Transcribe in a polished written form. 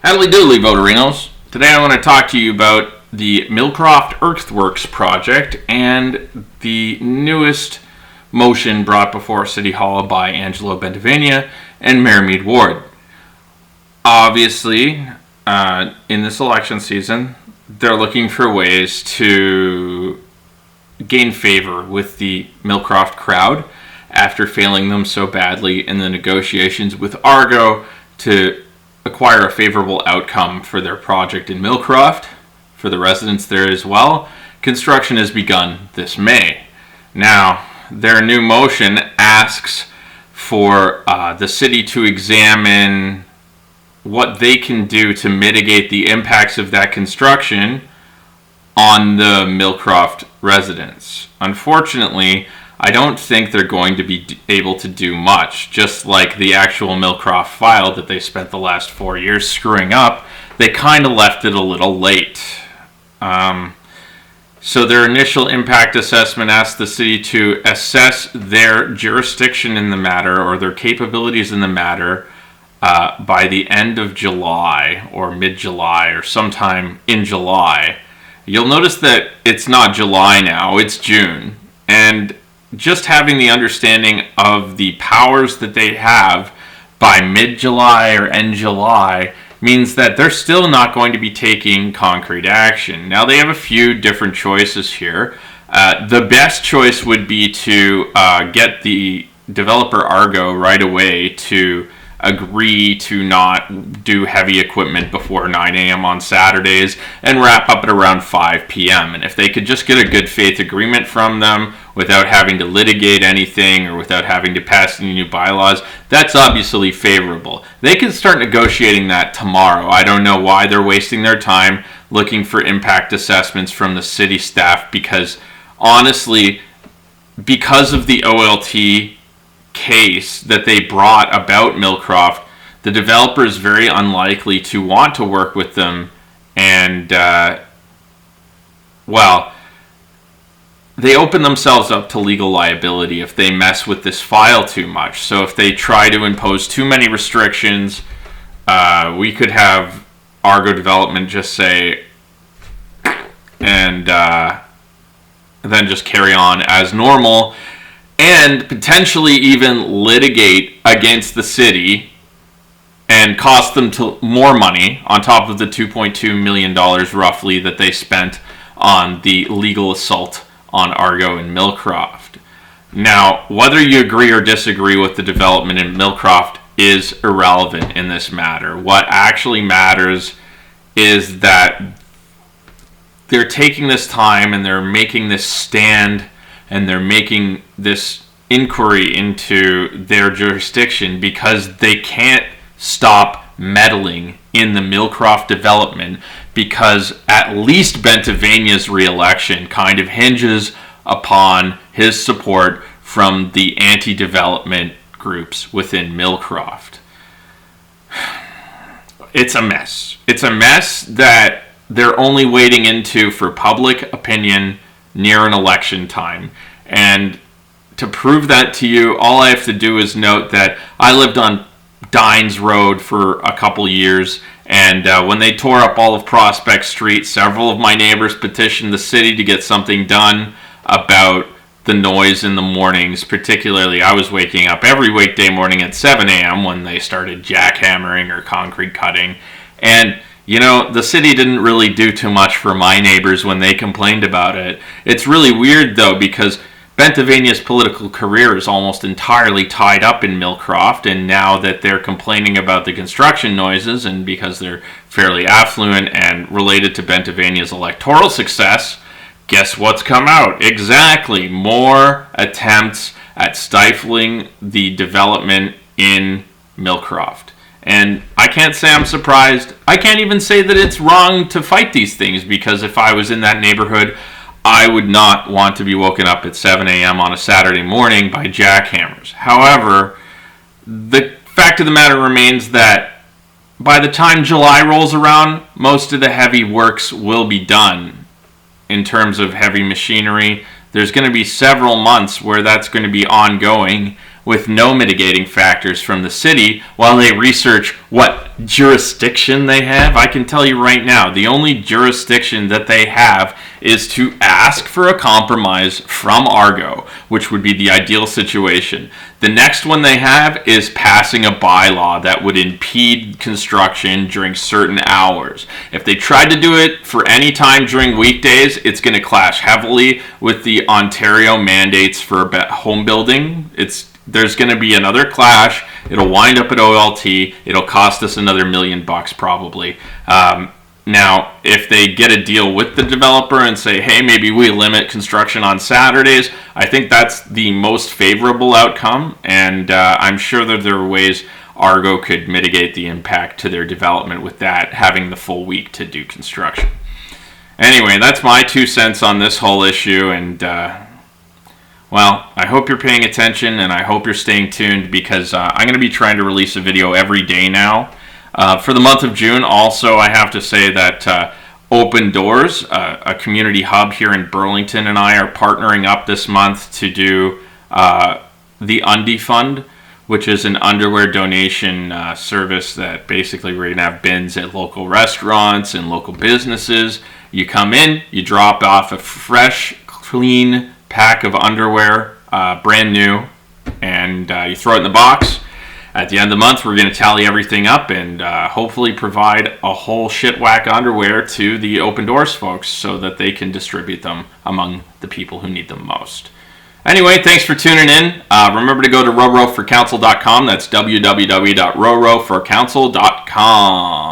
Howdy doodly, Voterinos. Today I want to talk to you about the Millcroft Earthworks project and the newest motion brought before City Hall by Angelo Bentavania and Mayor Mead Ward. Obviously, in this election season, they're looking for ways to gain favor with the Millcroft crowd after failing them so badly in the negotiations with Argo to acquire a favorable outcome for their project in Millcroft, for the residents there as well. Construction has begun this May. Now, their new motion asks for the city to examine what they can do to mitigate the impacts of that construction on the Millcroft residents. Unfortunately, I don't think they're going to be able to do much. Just like the actual Millcroft file that they spent the last 4 years screwing up, they kind of left it a little late. So their initial impact assessment asked the city to assess their jurisdiction in the matter or their capabilities in the matter by the end of July or mid-July or sometime in July. You'll notice that it's not July now, it's June. And just having the understanding of the powers that they have by mid-July or end July means that they're still not going to be taking concrete action. Now, they have a few different choices here. The best choice would be to get the developer Argo right away to agree to not do heavy equipment before 9 a.m. on Saturdays and wrap up at around 5 p.m. And if they could just get a good faith agreement from them without having to litigate anything or without having to pass any new bylaws, that's obviously favorable. They can start negotiating that tomorrow. I don't know why they're wasting their time looking for impact assessments from the city staff because honestly, because of the OLT case that they brought about Millcroft, the developer is very unlikely to want to work with them, and they open themselves up to legal liability if they mess with this file too much. So if they try to impose too many restrictions, we could have Argo Development just say and then just carry on as normal and potentially even litigate against the city and cost them more money on top of the $2.2 million roughly that they spent on the legal assault on Argo and Millcroft. Now, whether you agree or disagree with the development in Millcroft is irrelevant in this matter. What actually matters is that they're taking this time and they're making this stand and they're making this inquiry into their jurisdiction because they can't stop meddling in the Millcroft development because at least Bentavania's re-election kind of hinges upon his support from the anti-development groups within Millcroft. It's a mess. It's a mess that they're only wading into for public opinion near an election time. And to prove that to you, all I have to do is note that I lived on Dines Road for a couple years, and when they tore up all of Prospect Street, several of my neighbors petitioned the city to get something done about the noise in the mornings. Particularly, I was waking up every weekday morning at 7 a.m. when they started jackhammering or concrete cutting. And you know, the city didn't really do too much for my neighbors when they complained about it. It's really weird, though, because Bentavania's political career is almost entirely tied up in Millcroft, and now that they're complaining about the construction noises, and because they're fairly affluent and related to Bentavania's electoral success, guess what's come out? Exactly, more attempts at stifling the development in Millcroft. And I can't say I'm surprised. I can't even say that it's wrong to fight these things, because if I was in that neighborhood, I would not want to be woken up at 7 a.m. on a Saturday morning by jackhammers. However, the fact of the matter remains that by the time July rolls around, most of the heavy works will be done in terms of heavy machinery. There's going to be several months where that's going to be ongoing with no mitigating factors from the city while they research what jurisdiction they have, I can tell you right now, the only jurisdiction that they have is to ask for a compromise from Argo, which would be the ideal situation. The next one they have is passing a bylaw that would impede construction during certain hours. If they tried to do it for any time during weekdays, it's going to clash heavily with the Ontario mandates for home building. There's going to be another clash. It'll wind up at OLT. It'll cost us another $1 million probably. Now, if they get a deal with the developer and say, hey, maybe we limit construction on Saturdays, I think that's the most favorable outcome. And I'm sure that there are ways Argo could mitigate the impact to their development with that, having the full week to do construction. Anyway, that's my 2 cents on this whole issue. And, well, I hope you're paying attention and I hope you're staying tuned because I'm going to be trying to release a video every day now. For the month of June, also, I have to say that Open Doors, a community hub here in Burlington, and I are partnering up this month to do the Undie Fund, which is an underwear donation service that basically we're going to have bins at local restaurants and local businesses. You come in, you drop off a fresh, clean pack of underwear, brand new, and you throw it in the box. At the end of the month, we're going to tally everything up and hopefully provide a whole shit whack underwear to the Open Doors folks so that they can distribute them among the people who need them most. Anyway, thanks for tuning in. Remember to go to roroforcouncil.com. That's www.roroforcouncil.com.